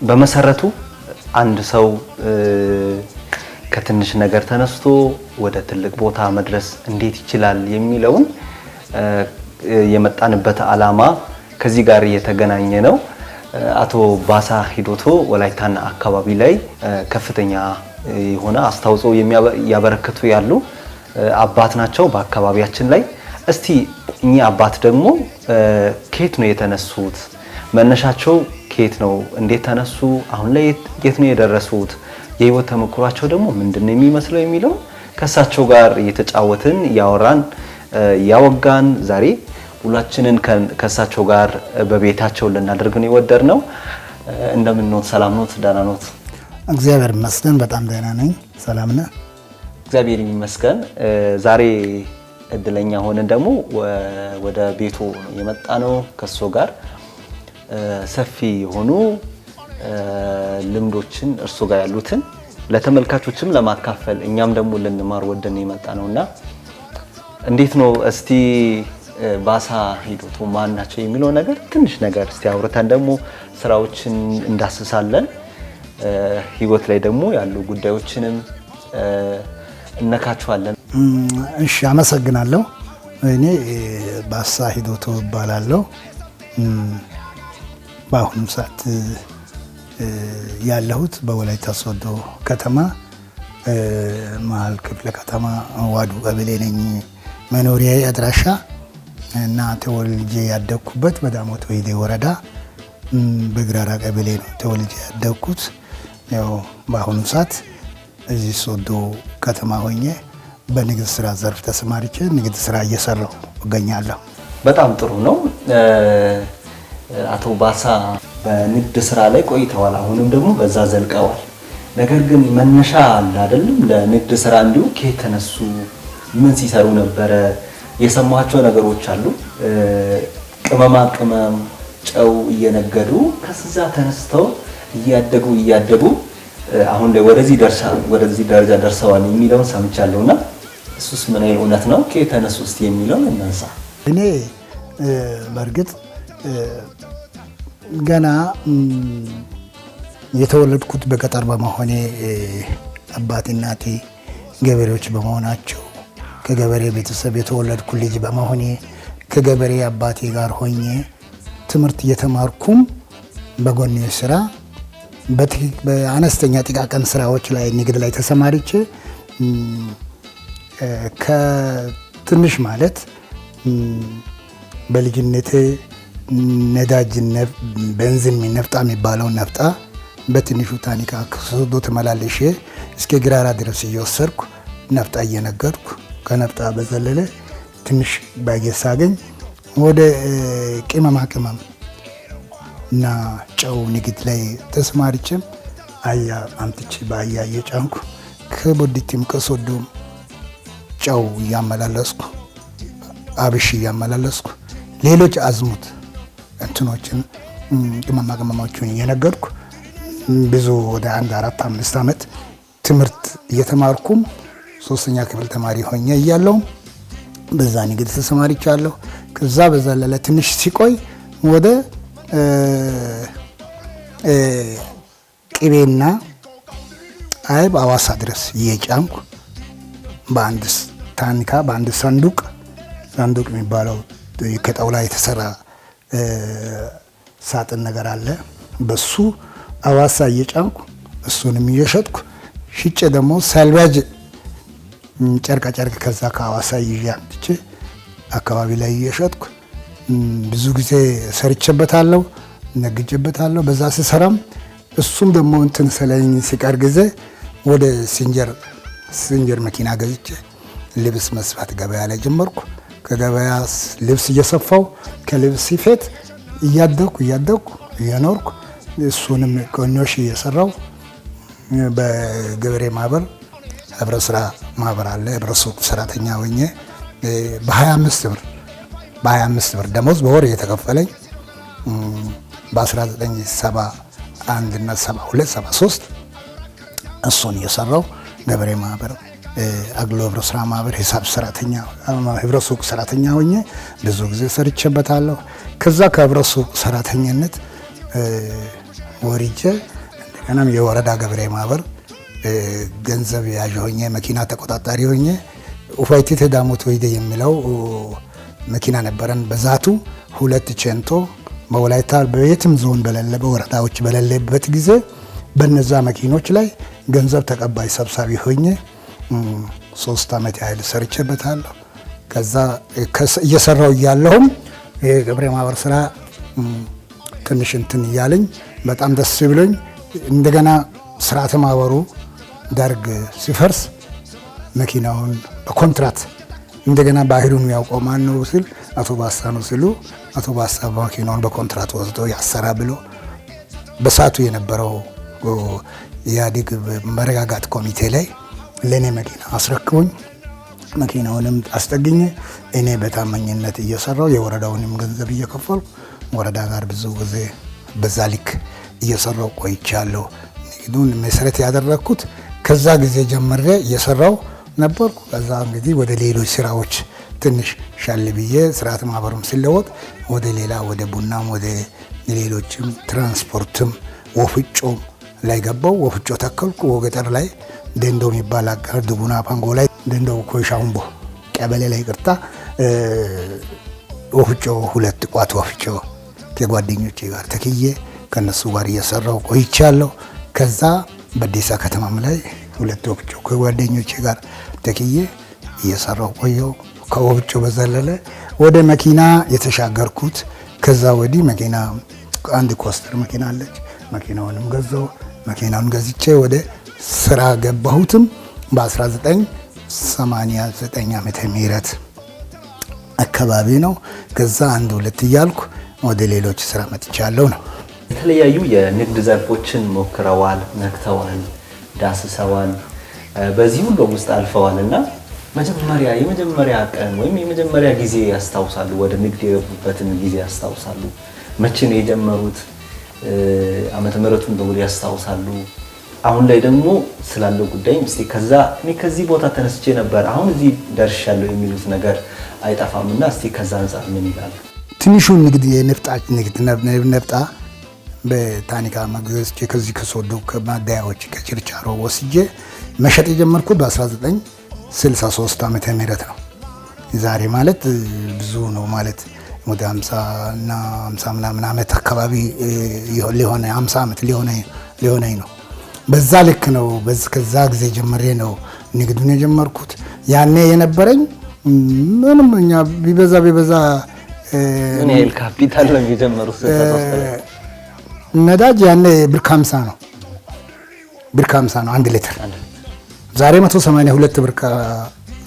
በመሰረቱ አንድ ሰው ከትንሽ ነገር ተነስቶ ወደ ትልቅ ቦታ መድረስ እንዴት ይችላል የሚለውን የመጣንበት ዓላማ ከዚህ ጋር የተገናኘ ነው። አቶ ባሳ ሂዶቶ ወላይታና አካባቢ ላይ ከፍተኛ የሆነ አስተዋጽኦ ያበረከቱ ያሉ አባት ናቸው በአካባቢያችን ላይ። እስቲ እኚህ አባት ደግሞ ከየት ነው የተነሱት? መነሻቸው ከየት ነው? እንዴት ተነሱ? አሁን ላይ የት ነው የደረሱት? የህይወት ተሞክሯቸው ደግሞ ምንድነው የሚመስለው የሚለው ከሳቸው ጋር እየተጫወትን ያወራን ያወጋን ዛሬ ሁላችንን ከሳቸው ጋር በቤታቸው ልናደርግ ነው የወደድነው። እንደምን ነው? ሰላም ነው? ደህና ነው? እግዚአብሔር ይመስገን በጣም ደህና ነኝ። ሰላም ነህ? እግዚአብሔር ይመስገን። ዛሬ እድለኛ ሆነን ደግሞ ወደ ቤቱ የመጣ ነው። ከሱ ጋር ሰፊ የሆኑ ልምዶችን እርሱ ጋር ያሉትን ለተመልካቾችም ለማካፈል እኛም ደግሞ ልንማር ወደን የመጣ ነውና እንዴት ነው እስቲ ባሳ ሂዶቶ ማን ናቸው የሚለው ነገር ትንሽ ነገር እስቲ አውርተን ደግሞ ስራዎችን እንዳስሳለን። ህይወት ላይ ደግሞ ያሉ ጉዳዮችንም እነካቸዋለን። እሺ አመሰግናለሁ። እኔ ባሳ ሂዶቶ እባላለሁ። በአሁኑ ሰዓት ያለሁት በወላይታ ሶዶ ከተማ መሀል ክፍለ ከተማ ዋዱ ቀበሌ ነኝ። መኖሪያዬ አድራሻ እና ተወልጄ ያደግኩበት በዳሞት ወይዴ ወረዳ በግራራ ቀበሌ ነው ተወልጄ ያደግኩት። ያው በአሁኑ ሰዓት እዚህ ሶዶ ከተማ ሆኜ በንግድ ስራ ዘርፍ ተሰማርቼ ንግድ ስራ እየሰራሁ እገኛለሁ። በጣም ጥሩ ነው። አቶ ባሳ በንግድ ስራ ላይ ቆይተዋል፣ አሁንም ደግሞ በዛ ዘልቀዋል። ነገር ግን መነሻ አለ አይደለም? ለንግድ ስራ እንዲሁ ከየት ተነሱ? ምን ሲሰሩ ነበረ? የሰማቸው ነገሮች አሉ። ቅመማ ቅመም ጨው እየነገዱ ከዛ ተነስተው እያደጉ አሁን ላይ ወደዚህ ደረጃ ደርሰዋል የሚለውን ሰምቻለሁና እሱስ ምን አይነት እውነት ነው? ከየት ተነሱ እስቲ የሚለውን እናንሳ። እኔ በእርግጥ ገና የተወለድኩት በገጠር በመሆኔ አባቴ እናቴ ገበሬዎች በመሆናቸው ከገበሬ ቤተሰብ የተወለድኩ ልጅ በመሆኔ ከገበሬ አባቴ ጋር ሆኜ ትምህርት እየተማርኩም በጎኔ ስራ በአነስተኛ ጥቃቅን ስራዎች ላይ ንግድ ላይ ተሰማርቼ ከትንሽ ማለት በልጅነቴ ነዳጅ ቤንዚን ነፍጣ የሚባለው ነፍጣ በትንሹ ታኒካ ከሶዶ ተመላለሼ እስከ ግራራ ድረስ እየወሰድኩ ነፍጣ እየነገድኩ ከነፍጣ በዘለለ ትንሽ ባጌስ ሳገኝ ወደ ቅመማ ቅመም እና ጨው ንግድ ላይ ተሰማርቼም አያ አምጥቼ በአያ እየጫንኩ ከቦዲቲም ከሶዶም ጨው እያመላለስኩ አብሽ እያመላለስኩ ሌሎች አዝሙት እንትኖችን ቅመማ ቅመሞችን እየነገድኩ ብዙ ወደ 1-4-5 ዓመት ትምህርት እየተማርኩም 3ኛ ክፍል ተማሪ ሆኜ እያለሁ በዛ ንግድ ተሰማርቻለሁ። ከዛ በዘለለ ትንሽ ሲቆይ ወደ ቅቤና አይብ አዋሳ ድረስ እየጫንኩ በአንድ ታንካ በአንድ ሳንዱቅ የሚባለው ከጣውላ የተሰራ ሳጥን ነገር አለ። በሱ አዋሳ እየጫንኩ እሱንም እየሸጥኩ ሽጬ ደግሞ ሳልቫጅ ጨርቃ ጨርቅ ከዛ ከአዋሳ ይዤ አምጥቼ አካባቢ ላይ እየሸጥኩ ብዙ ጊዜ ሰርቼበታለሁ፣ ነግጄበታለሁ። በዛ ስሰራም እሱም ደግሞ እንትን ስለኝ ሲቀር ጊዜ ወደ ሲንጀር መኪና ገዝቼ ልብስ መስፋት ገበያ ላይ ጀመርኩ። ከገበያ ልብስ እየሰፋው ከልብስ ሲፌት እያደኩ እየኖርኩ እሱንም ቆኞሽ እየሰራው በገበሬ ማህበር ህብረት ስራ ማህበር አለ። ህብረት ሱቅ ሰራተኛ ሆኜ በ25 ብር ደሞዝ በወር እየተከፈለኝ በ1971 እና 72 73 እሱን እየሰራው ገበሬ ማህበር አግሎ ህብረት ስራ ማህበር ሂሳብ ሰራተኛ ህብረት ሱቅ ሰራተኛ ሆኜ ብዙ ጊዜ ሰርቼበታለሁ። ከዛ ከህብረት ሱቅ ሰራተኛነት ወርጄ እናም የወረዳ ገበሬ ማህበር ገንዘብ ያዥ ሆኜ መኪና ተቆጣጣሪ ሆኜ ኡፋይቴ ዳሞት ወይደ የሚለው መኪና ነበረን። በዛቱ 2 ቼንቶ በወላይታ በየትም ዞን በሌለ በወረዳዎች በሌለበት ጊዜ በነዛ መኪኖች ላይ ገንዘብ ተቀባይ ሰብሳቢ ሆኜ 3 ዓመት ያህል ሰርቼበታለሁ። ከዛ እየሰራው እያለሁም የገበሬ ማህበር ስራ ትንሽ እንትን እያለኝ በጣም ደስ ብሎኝ እንደገና ስርዓተ ማህበሩ ደርግ ሲፈርስ መኪናውን በኮንትራት እንደገና ባህሩን ያውቀው ማን ነው ሲል አቶ ባሳ ነው ሲሉ አቶ ባሳ መኪናውን በኮንትራት ወስዶ ያሰራ ብሎ በሳቱ የነበረው የኢህአዴግ መረጋጋት ኮሚቴ ላይ ለኔ መኪና አስረክቦኝ መኪናውንም አስጠግኜ እኔ በታማኝነት እየሰራው የወረዳውንም ገንዘብ እየከፈልኩ ወረዳ ጋር ብዙ ጊዜ በዛ ልክ እየሰራው ቆይቻለሁ። ንግዱን መሰረት ያደረኩት ከዛ ጊዜ ጀምሬ እየሰራው ነበርኩ። ከዛ እንግዲህ ወደ ሌሎች ስራዎች ትንሽ ሻል ብዬ ስርዓተ ማህበሩም ሲለወጥ ወደ ሌላ ወደ ቡናም ወደ ሌሎችም ትራንስፖርትም ወፍጮም ላይ ገባው። ወፍጮ ተከልኩ። ወገጠር ላይ ደንዶ የሚባል አገር ድቡና ፓንጎ ላይ ደንዶ ኮይሻምቦ ቀበሌ ላይ ቅርታ ወፍጮ 2 ቋት ወፍጮ ከጓደኞቼ ጋር ተክዬ ከነሱ ጋር እየሰራው ቆይቻለሁ። ከዛ በአዲስ ከተማም ላይ 2 ወፍጮ ከጓደኞቼ ጋር ተክዬ እየሰራው ቆየው። ከወፍጮ በዘለለ ወደ መኪና የተሻገርኩት ከዛ ወዲህ መኪና አንድ ኮስተር መኪና አለች። መኪናውንም ገዛው። መኪናውን ገዝቼ ወደ ስራ ገባሁትም በ1989 ዓመተ ምህረት አካባቢ ነው። ከዛ 1-2 እያልኩ ወደ ሌሎች ስራ መጥቻለሁ ነው። የተለያዩ የንግድ ዘርፎችን ሞክረዋል፣ ነክተዋል፣ ዳስሰዋል፣ በዚህ ሁሉ ውስጥ አልፈዋልና የመጀመሪያ ቀን ወይም የመጀመሪያ ጊዜ ያስታውሳሉ? ወደ ንግድ የገቡበትን ጊዜ ያስታውሳሉ? መቼ ነው የጀመሩት? ዓመተ ምህረቱን በውል ያስታውሳሉ? አሁን ላይ ደግሞ ስላለው ጉዳይ እስቲ እኔ ከዚህ ቦታ ተነስቼ ነበር አሁን እዚህ ደርሻለሁ የሚሉት ነገር አይጠፋምና እስቲ ከዛ አንፃር ምን ይላሉ? ትንሹ ንግድ የነፍጣ ንግድ ነፍጣ በታኒካ መግዛት ከዚህ ከሶዶ ከማዳያዎች ከችርቻሮ ወስጄ መሸጥ የጀመርኩት በ1963 ዓመተ ምህረት ነው። ዛሬ ማለት ብዙ ነው ማለት ወደ 50 እና 50 ምናምን ዓመት አካባቢ ሊሆነ 50 ዓመት ሊሆነኝ ነው። በዛ ልክ ነው። ከዛ ጊዜ ጀምሬ ነው ንግዱን የጀመርኩት። ያኔ የነበረኝ ምንም እኛ ቢበዛ ምን ያህል ካፒታል ነው የጀመሩት? ነዳጅ ያኔ ብር 50 ነው። ብር 50 ነው 1 ሊትር። ዛሬ 182 ብር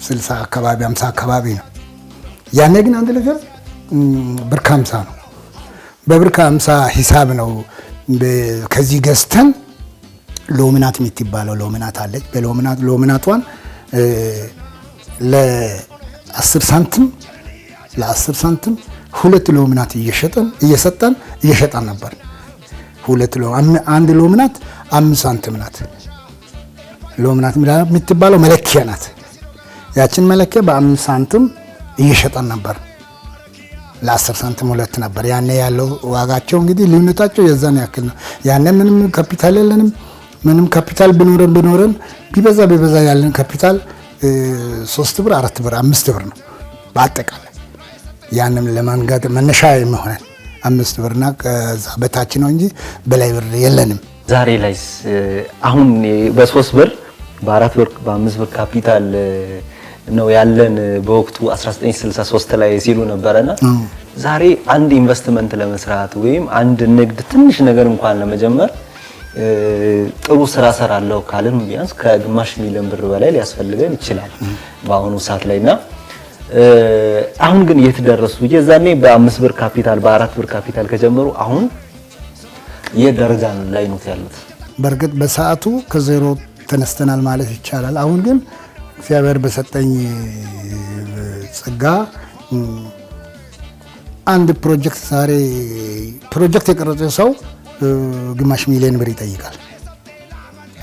60 አካባቢ 50 አካባቢ ነው። ያኔ ግን 1 ሊትር ብር 50 ነው። በብር 50 ሂሳብ ነው ከዚህ ገዝተን ሎሚናት የምትባለው ሎሚናት አለች። ሎሚናቷን ለ10 ሳንቲም 2 ሎሚናት እየሰጠን ነበር። 1 ሎሚናት 5 ሳንቲም ናት። ሎሚናት የምትባለው መለኪያ ናት። ያችን መለኪያ በ5 ሳንቲም እየሸጠን ነበር። ለ10 ሳንቲም 2 ነበር ያኔ ያለው ዋጋቸው። እንግዲህ ልዩነታቸው የዛን ያክል ነው። ያኔ ምንም ካፒታል የለንም። ምንም ካፒታል ቢኖረን ቢበዛ ያለን ካፒታል 3 ብር 4 ብር 5 ብር ነው በአጠቃላይ። ያንም ለማንጋት መነሻ የሚሆነን 5 ብርና ከዛ በታች ነው እንጂ በላይ ብር የለንም። ዛሬ ላይስ አሁን በ3 ብር በ4 ብር በ5 ብር ካፒታል ነው ያለን በወቅቱ 1963 ላይ ሲሉ ነበርና ዛሬ አንድ ኢንቨስትመንት ለመስራት ወይም አንድ ንግድ ትንሽ ነገር እንኳን ለመጀመር ጥሩ ስራ ሰራለው ካልን ቢያንስ ከግማሽ ሚሊዮን ብር በላይ ሊያስፈልገን ይችላል በአሁኑ ሰዓት ላይና አሁን ግን የተደረሱ የዛኔ በ5 ብር ካፒታል በ4 ብር ካፒታል ከጀመሩ አሁን የደረጃ ላይ ነው ያሉት። በርግጥ በሰዓቱ ከዜሮ ተነስተናል ማለት ይቻላል። አሁን ግን እግዚአብሔር በሰጠኝ ጸጋ አንድ ፕሮጀክት የቀረጸ ሰው ግማሽ ሚሊዮን ብር ይጠይቃል።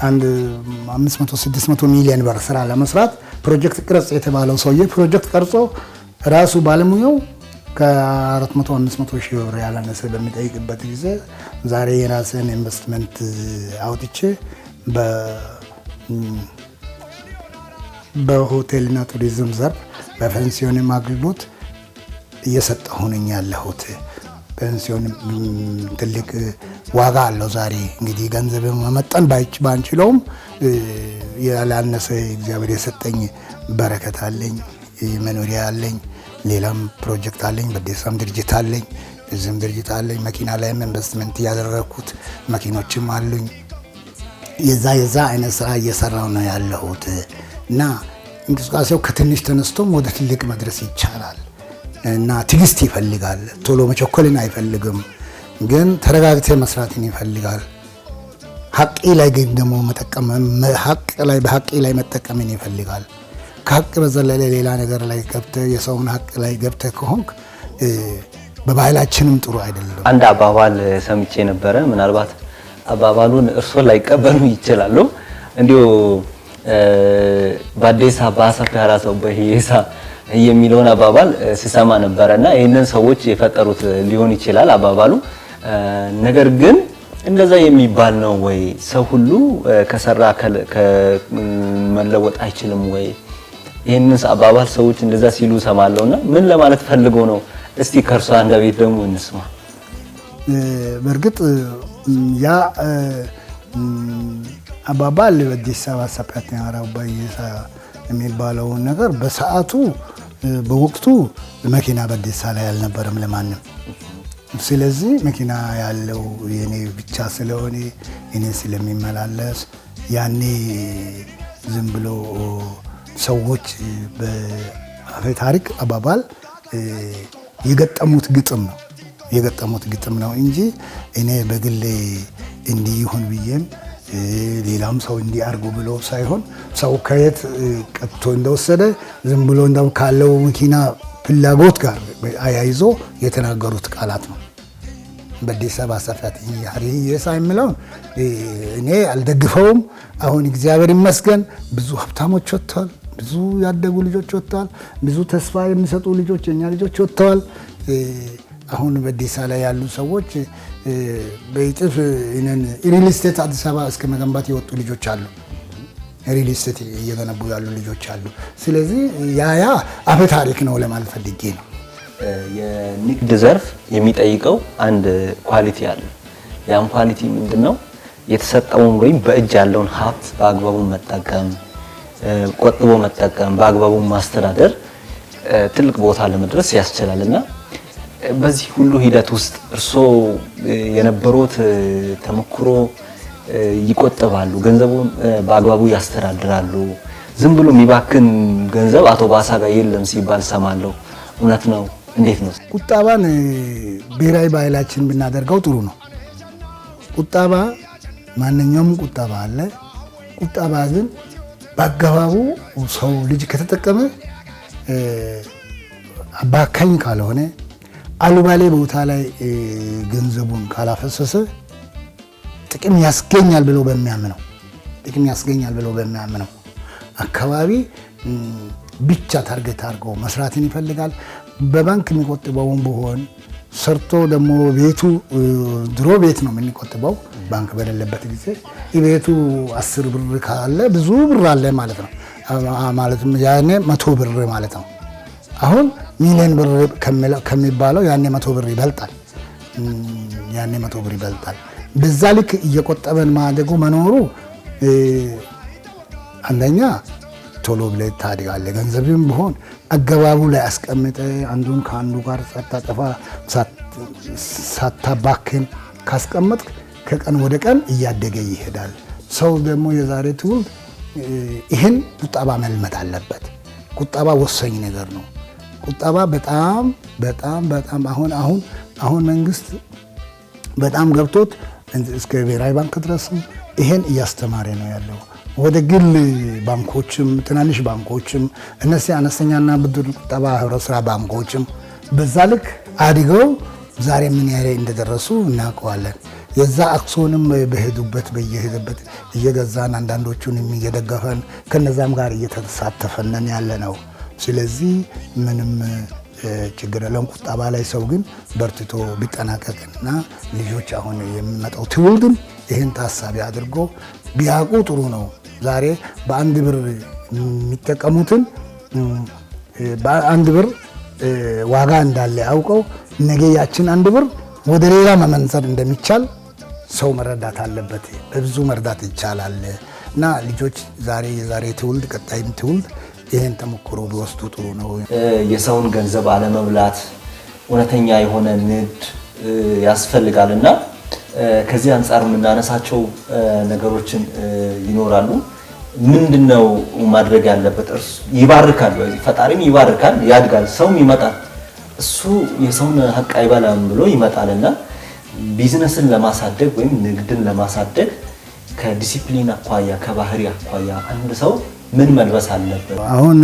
አንድ 500-600 ሚሊዮን ብር ስራ ለመስራት ፕሮጀክት ቅረጽ የተባለው ሰውዬ ፕሮጀክት ቀርጾ ራሱ ባለሙያው ከ400 500 ሺህ ብር ያላነሰ በሚጠይቅበት ጊዜ ዛሬ የራስን ኢንቨስትመንት አውጥቼ በሆቴልና ቱሪዝም ዘርፍ በፔንሲዮንም አገልግሎት እየሰጠሁ ነኝ ያለሁት። ፔንሲዮን ትልቅ ዋጋ አለው። ዛሬ እንግዲህ ገንዘብ መመጠን ባንችለውም ያላነሰ እግዚአብሔር የሰጠኝ በረከት አለኝ። መኖሪያ አለኝ፣ ሌላም ፕሮጀክት አለኝ፣ በዴሳም ድርጅት አለኝ፣ እዚህም ድርጅት አለኝ። መኪና ላይም ኢንቨስትመንት እያደረኩት መኪኖችም አሉኝ። የዛ አይነት ስራ እየሰራው ነው ያለሁት እና እንቅስቃሴው ከትንሽ ተነስቶም ወደ ትልቅ መድረስ ይቻላል እና ትዕግስት ይፈልጋል። ቶሎ መቸኮልን አይፈልግም፣ ግን ተረጋግተ መስራትን ይፈልጋል። ሀቅ ላይ ግን ደግሞ በሀቅ ላይ መጠቀምን ይፈልጋል። ከሀቅ በዘለለ ሌላ ነገር ላይ ገብተህ የሰውን ሀቅ ላይ ገብተህ ከሆንክ በባህላችንም ጥሩ አይደለም። አንድ አባባል ሰምቼ ነበረ። ምናልባት አባባሉን እርሶ ላይቀበሉ ይችላሉ። እንዲሁ ባዴሳ ባሰፈ ያራሰው በሂሳ የሚለውን አባባል ሲሰማ ነበርና ይሄንን ሰዎች የፈጠሩት ሊሆን ይችላል አባባሉ። ነገር ግን እንደዛ የሚባል ነው ወይ? ሰው ሁሉ ከሰራ ከመለወጥ አይችልም ወይ? ይሄንን አባባል ሰዎች እንደዛ ሲሉ ሰማለውና ምን ለማለት ፈልገው ነው? እስቲ ከርሷ አንደበት ደግሞ እንስማ። በርግጥ ያ አባባል በአዲስ አበባ ሰፓት ያራው ባይሳ የሚባለው ነገር በሰዓቱ በወቅቱ መኪና በአዲስ አበባ ላይ አልነበረም ለማንም። ስለዚህ መኪና ያለው የኔ ብቻ ስለሆነ እኔ ስለሚመላለስ ያኔ ዝም ብሎ ሰዎች በአፈ ታሪክ አባባል የገጠሙት ግጥም ነው እንጂ እኔ በግሌ እንዲይሁን ብዬም ሌላም ሰው እንዲያርጉ ብሎ ሳይሆን ሰው ከየት ቀጥቶ እንደወሰደ ዝም ብሎ እንደው ካለው መኪና ፍላጎት ጋር አያይዞ የተናገሩት ቃላት ነው። በአዲስ አበባ ሰፋት ያሪ የሳይምለው እኔ አልደግፈውም። አሁን እግዚአብሔር ይመስገን ብዙ ሀብታሞች ወጥተዋል፣ ብዙ ያደጉ ልጆች ወጥተዋል፣ ብዙ ተስፋ የሚሰጡ ልጆች የኛ ልጆች ወጥተዋል። አሁን በአዲስ አበባ ላይ ያሉ ሰዎች በይጥፍ ሪል ስቴት አዲስ አበባ እስከ መገንባት የወጡ ልጆች አሉ። ሪል ስቴት እየገነቡ ያሉ ልጆች አሉ። ስለዚህ ያ አፈ ታሪክ ነው ለማለት ፈልጌ ነው። የንግድ ዘርፍ የሚጠይቀው አንድ ኳሊቲ አለ። ያም ኳሊቲ ምንድነው? የተሰጠውን ወይም በእጅ ያለውን ሀብት በአግባቡ መጠቀም፣ ቆጥቦ መጠቀም፣ በአግባቡ ማስተዳደር ትልቅ ቦታ ለመድረስ ያስችላልና በዚህ ሁሉ ሂደት ውስጥ እርሶ የነበሩት ተመክሮ ይቆጥባሉ፣ ገንዘቡን በአግባቡ ያስተዳድራሉ። ዝም ብሎ የሚባክን ገንዘብ አቶ ባሳ ጋር የለም ሲባል ሰማለሁ። እውነት ነው? እንዴት ነው? ቁጠባን ብሔራዊ ባህላችን ብናደርገው ጥሩ ነው። ቁጠባ ማንኛውም ቁጠባ አለ። ቁጠባ ግን በአገባቡ ሰው ልጅ ከተጠቀመ አባካኝ ካልሆነ አሉባሌ ቦታ ላይ ገንዘቡን ካላፈሰሰ ጥቅም ያስገኛል ብሎ በሚያምነው አካባቢ ብቻ ታርጌት አድርጎ መስራትን ይፈልጋል። በባንክ የሚቆጥበውን ቢሆን ሰርቶ ደግሞ ቤቱ ድሮ ቤት ነው የምንቆጥበው ባንክ በሌለበት ጊዜ ቤቱ 10 ብር ካለ ብዙ ብር አለ ማለት ነው። ማለትም ያኔ 100 ብር ማለት ነው። አሁን ሚሊዮን ብር ከሚባለው ያኔ 100 ብር ይበልጣል። በዛ ልክ እየቆጠበን ማደጉ መኖሩ አንደኛ ቶሎ ብለህ ታድጋለህ። ገንዘብም ቢሆን አገባቡ ላይ አስቀምጠ አንዱን ከአንዱ ጋር ሳታጠፋ ሳታባክን ካስቀመጥክ ከቀን ወደ ቀን እያደገ ይሄዳል። ሰው ደግሞ የዛሬ ትውልድ ይህን ቁጠባ መልመድ አለበት። ቁጠባ ወሳኝ ነገር ነው። ቁጠባ በጣም አሁን መንግስት በጣም ገብቶት እስከ ብሔራዊ ባንክ ድረስም ይሄን እያስተማረ ነው ያለው። ወደ ግል ባንኮችም ትናንሽ ባንኮችም እነዚህ አነስተኛና ብድር ቁጠባ ህብረት ስራ ባንኮችም በዛ ልክ አድገው ዛሬ ምን ያህል እንደደረሱ እናውቀዋለን። የዛ አክሲዮንም በየሄደበት እየገዛን አንዳንዶቹንም እየደገፈን ከነዛም ጋር እየተሳተፈን ያለ ነው። ስለዚህ ምንም ችግር የለም። ቁጠባ ላይ ሰው ግን በርትቶ ቢጠናቀቅና ልጆች አሁን የሚመጣው ትውልድም ይህን ታሳቢ አድርጎ ቢያውቁ ጥሩ ነው። ዛሬ በአንድ ብር የሚጠቀሙትን በአንድ ብር ዋጋ እንዳለ አውቀው ነገ ያችን አንድ ብር ወደ ሌላ መመንዘር እንደሚቻል ሰው መረዳት አለበት። በብዙ መርዳት ይቻላል እና ልጆች የዛሬ ትውልድ ቀጣይም ትውልድ ይህን ተሞክሮ ቢወስዱ ጥሩ ነው። የሰውን ገንዘብ አለመብላት እውነተኛ የሆነ ንግድ ያስፈልጋልና ከዚህ አንፃር የምናነሳቸው ነገሮችን ይኖራሉ። ምንድነው ማድረግ ያለበት? እርሱ ይባርካል፣ ፈጣሪም ይባርካል፣ ያድጋል፣ ሰውም ይመጣል። እሱ የሰውን ሀቅ አይበላም ብሎ ይመጣልና ቢዝነስን ለማሳደግ ወይም ንግድን ለማሳደግ ከዲሲፕሊን አኳያ ከባህሪ አኳያ አንድ ሰው ምን መልበስ አለበት? አሁን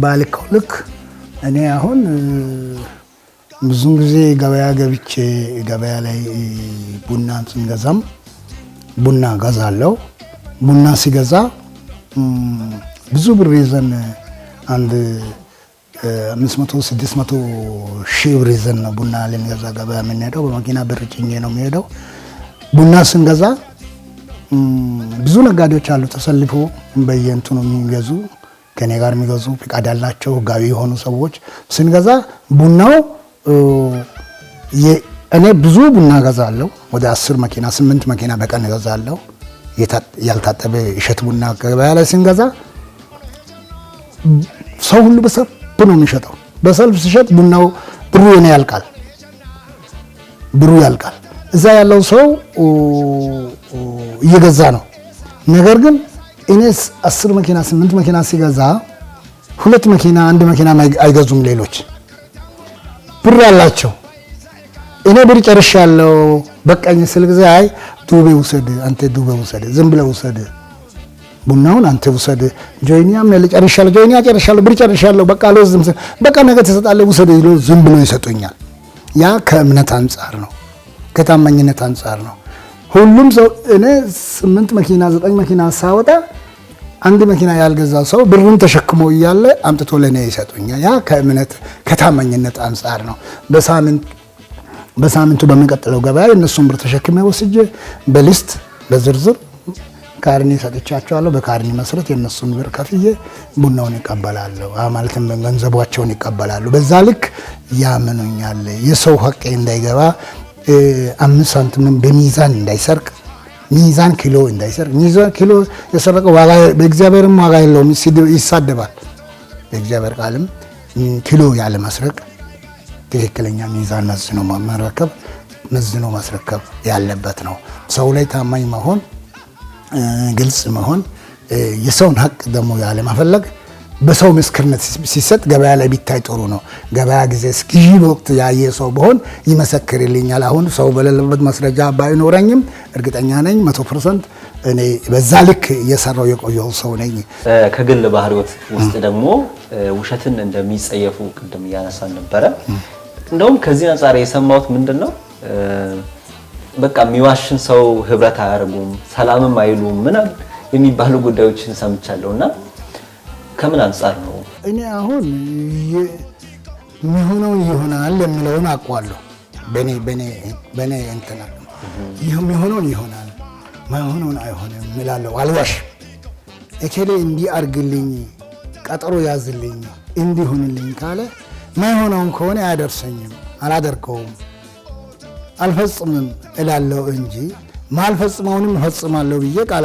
ባልከው ልክ እኔ አሁን ብዙን ጊዜ ገበያ ገብቼ ገበያ ላይ ቡና ስንገዛም ቡና ገዛለሁ። ቡና ሲገዛ ብዙ ብር ይዘን አንድ 500 600 ሺህ ብር ይዘን ነው ቡና ልንገዛ ገበያ የምንሄደው። በመኪና ብር ጭኜ ነው የሚሄደው። ቡና ስንገዛ ብዙ ነጋዴዎች አሉ ተሰልፎ በየእንትኑ የሚገዙ ከኔ ጋር የሚገዙ ፍቃድ ያላቸው ህጋዊ የሆኑ ሰዎች። ስንገዛ ቡናው እኔ ብዙ ቡና ገዛለሁ። ወደ 10 መኪና 8 መኪና በቀን ገዛለሁ። ያልታጠበ እሸት ቡና ገበያ ላይ ስንገዛ ሰው ሁሉ በሰልፍ ነው የሚሸጠው። በሰልፍ ሲሸጥ ቡናው ብሩ ያልቃል። እዛ ያለው ሰው እየገዛ ነው። ነገር ግን እኔ 10 መኪና 8 መኪና ሲገዛ 2 መኪና 1 መኪና አይገዙም። ሌሎች ብር ያላቸው እኔ ብር ጨርሻለሁ በቃኝ ስል ጊዜ አይ ዱቤ ውሰድ፣ አንተ ዱቤ ውሰድ፣ ዝም ብለህ ውሰድ፣ ቡናውን አንተ ውሰድ፣ ጆይኒያም ጨርሻለሁ፣ ጆይኒያ ጨርሻለሁ፣ ብር ጨርሻለሁ፣ በቃ አልወስድም፣ በቃ ነገ ትሰጣለህ ውሰድ ይሉ ዝም ብሎ ይሰጡኛል። ያ ከእምነት አንጻር ነው፣ ከታማኝነት አንጻር ነው። ሁሉም ሰው እኔ 8 መኪና 9 መኪና ሳወጣ 1 መኪና ያልገዛ ሰው ብሩን ተሸክሞ እያለ አምጥቶ ለኔ ይሰጡኛል። ያ ከእምነት ከታማኝነት አንጻር ነው። በሳምንቱ በሚቀጥለው ገበያ እነሱን ብር ተሸክሜ ወስጄ በሊስት በዝርዝር ካርኒ ሰጥቻቸዋለሁ። በካርኒ መሰረት የነሱን ብር ከፍዬ ቡናውን ይቀበላሉ፣ ማለትም ገንዘባቸውን ይቀበላሉ። በዛ ልክ ያምኑኛል። የሰው ሀቅ እንዳይገባ 5 ሳንቲም በሚዛን እንዳይሰርቅ፣ ሚዛን ኪሎ እንዳይሰርቅ። ሚዛን ኪሎ የሰረቀ ዋጋ በእግዚአብሔርም ዋጋ የለውም፣ ይሳደባል። በእግዚአብሔር ቃልም ኪሎ ያለ መስረቅ ትክክለኛ ሚዛን መዝኖ ማስረከብ ያለበት ነው። ሰው ላይ ታማኝ መሆን፣ ግልጽ መሆን፣ የሰውን ሀቅ ደግሞ ያለ ማፈለግ በሰው ምስክርነት ሲሰጥ ገበያ ላይ ቢታይ ጥሩ ነው። ገበያ ጊዜ እስኪ ወቅት ያየ ሰው በሆን ይመሰክርልኛል። አሁን ሰው በሌለበት ማስረጃ ባይኖረኝም እርግጠኛ ነኝ 100% እኔ በዛ ልክ እየሰራው የቆየው ሰው ነኝ። ከግል ባህሪዎት ውስጥ ደግሞ ውሸትን እንደሚጸየፉ ቅድም እያነሳን ነበረ። እንደውም ከዚህ አንፃር የሰማሁት ምንድነው በቃ የሚዋሽን ሰው ህብረት አያርጉም፣ ሰላምም አይሉም ምናምን የሚባሉ ጉዳዮችን ሰምቻለሁና ከምን አንፃር ነው? እኔ አሁን የሚሆነው ይሆናል የሚለውን አውቀዋለሁ። በኔ እንትና የሚሆነውን ይሆናል ማይሆነውን አይሆንም እላለሁ። አልዋሽም። እከሌ እንዲህ አርግልኝ፣ ቀጠሮ ያዝልኝ፣ እንዲሆንልኝ ካለ ማይሆነውን ከሆነ አያደርሰኝም፣ አላደርገውም፣ አልፈጽምም እላለሁ እንጂ ማልፈጽመውንም እፈጽማለሁ ብዬ ቃል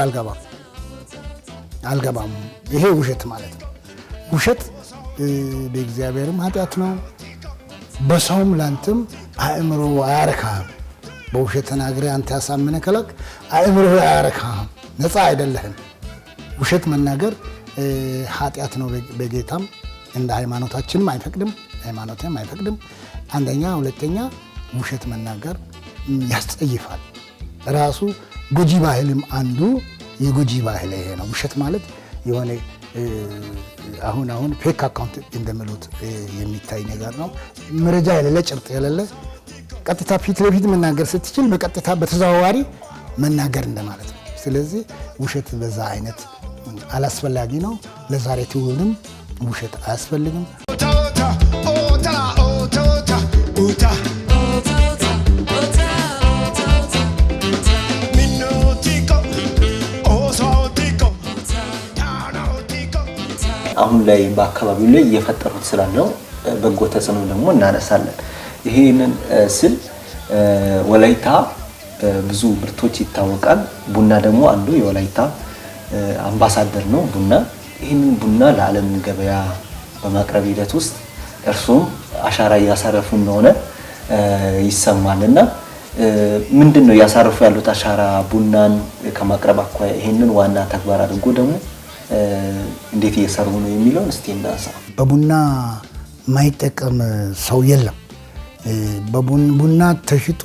አልገባም። ይሄ ውሸት ማለት ነው። ውሸት በእግዚአብሔርም ኃጢአት ነው፣ በሰውም ላንተም አእምሮ አያረካህም። በውሸት ተናግረህ አንተ ያሳምነህ ከላክ አእምሮ አያረካህም፣ ነፃ አይደለህም። ውሸት መናገር ኃጢአት ነው። በጌታም እንደ ሃይማኖታችንም አይፈቅድም፣ ሃይማኖትም አይፈቅድም። አንደኛ፣ ሁለተኛ ውሸት መናገር ያስጸይፋል። ራሱ ጎጂ ባህልም አንዱ የጎጂ ባህል ይሄ ነው። ውሸት ማለት የሆነ አሁን ፌክ አካውንት እንደሚሉት የሚታይ ነገር ነው። መረጃ የሌለ ጭርጥ የሌለ ቀጥታ ፊት ለፊት መናገር ስትችል በቀጥታ በተዘዋዋሪ መናገር እንደማለት ነው። ስለዚህ ውሸት በዛ አይነት አላስፈላጊ ነው። ለዛሬ ትውልድም ውሸት አያስፈልግም። አሁን ላይ በአካባቢው ላይ እየፈጠሩት ስላለው በጎ ተጽዕኖ ደግሞ እናነሳለን። ይሄንን ስል ወላይታ ብዙ ምርቶች ይታወቃል። ቡና ደግሞ አንዱ የወላይታ አምባሳደር ነው ቡና። ይህንን ቡና ለዓለም ገበያ በማቅረብ ሂደት ውስጥ እርሱም አሻራ እያሳረፉ እንደሆነ ይሰማልና ምንድነው ያሳረፉ ያሉት አሻራ ቡናን ከማቅረብ አኳያ ይሄንን ዋና ተግባር አድርጎ ደግሞ እንዴት እየሰሩ ነው የሚለው እስቲ እናንሳ። በቡና ማይጠቀም ሰው የለም። በቡና ተሽጦ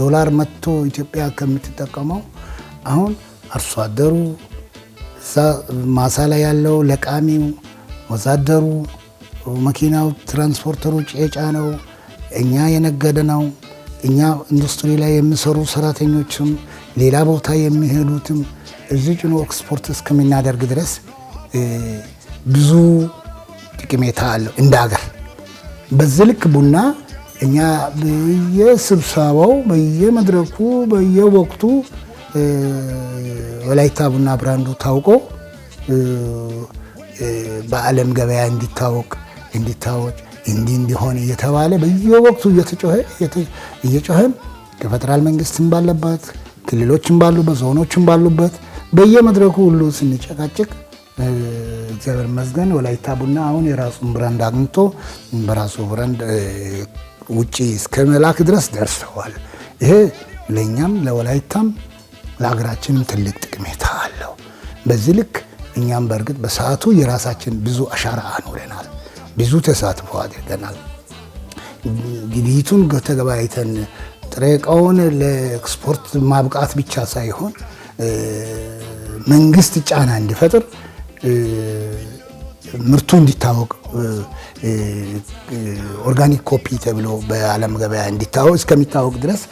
ዶላር መጥቶ ኢትዮጵያ ከምትጠቀመው አሁን አርሶ አደሩ ማሳ ላይ ያለው ለቃሚው ወዛደሩ መኪናው ትራንስፖርተሩ ጫጫነው እኛ የነገደ ነው። እኛ ኢንዱስትሪ ላይ የሚሰሩ ሰራተኞችም ሌላ ቦታ የሚሄዱትም እዚህ ጭኖ ኤክስፖርት እስከምናደርግ ድረስ ብዙ ጥቅሜታ አለው እንደ ሀገር። በዚህ ልክ ቡና እኛ በየስብሰባው በየመድረኩ በየወቅቱ ወላይታ ቡና ብራንዱ ታውቆ በዓለም ገበያ እንዲታወቅ እንዲሆን እየተባለ በየወቅቱ እየጮኸን ከፌደራል መንግስትም ባለበት ክልሎችም ባሉበት ዞኖችም ባሉበት በየመድረኩ ሁሉ ስንጨቃጭቅ እግዚአብሔር ይመስገን ወላይታ ቡና አሁን የራሱን ብራንድ አግኝቶ በራሱ ብራንድ ውጪ እስከ መላክ ድረስ ደርሰዋል። ይሄ ለኛም ለወላይታም ለሀገራችንም ትልቅ ጥቅሜታ አለው። በዚህ ልክ እኛም በእርግጥ በሰዓቱ የራሳችን ብዙ አሻራ አኖረናል፣ ብዙ ተሳትፎ አድርገናል። ግብይቱን ተገበያይተን ጥሬ ዕቃውን ለኤክስፖርት ማብቃት ብቻ ሳይሆን መንግስት ጫና እንዲፈጥር ምርቱ እንዲታወቅ ኦርጋኒክ ኮፒ ተብሎ በዓለም ገበያ እንዲታወቅ እስከሚታወቅ ድረስ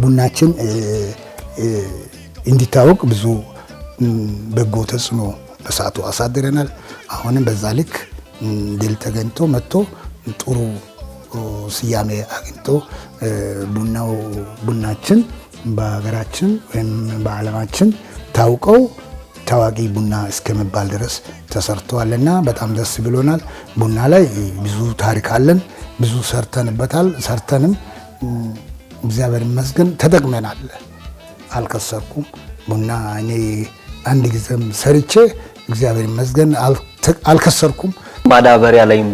ቡናችን እንዲታወቅ ብዙ በጎ ተጽዕኖ በሰዓቱ አሳድረናል። አሁንም በዛ ልክ ድል ተገኝቶ መጥቶ ጥሩ ስያሜ አግኝቶ ቡናችን በሀገራችን ወይም በዓለማችን ታውቀው ታዋቂ ቡና እስከመባል ድረስ ተሰርተዋልና በጣም ደስ ብሎናል። ቡና ላይ ብዙ ታሪክ አለን፣ ብዙ ሰርተንበታል። ሰርተንም እግዚአብሔር ይመስገን ተጠቅመናል። አልከሰርኩም። ቡና እኔ አንድ ጊዜም ሰርቼ እግዚአብሔር ይመስገን አልከሰርኩም። ማዳበሪያ ላይም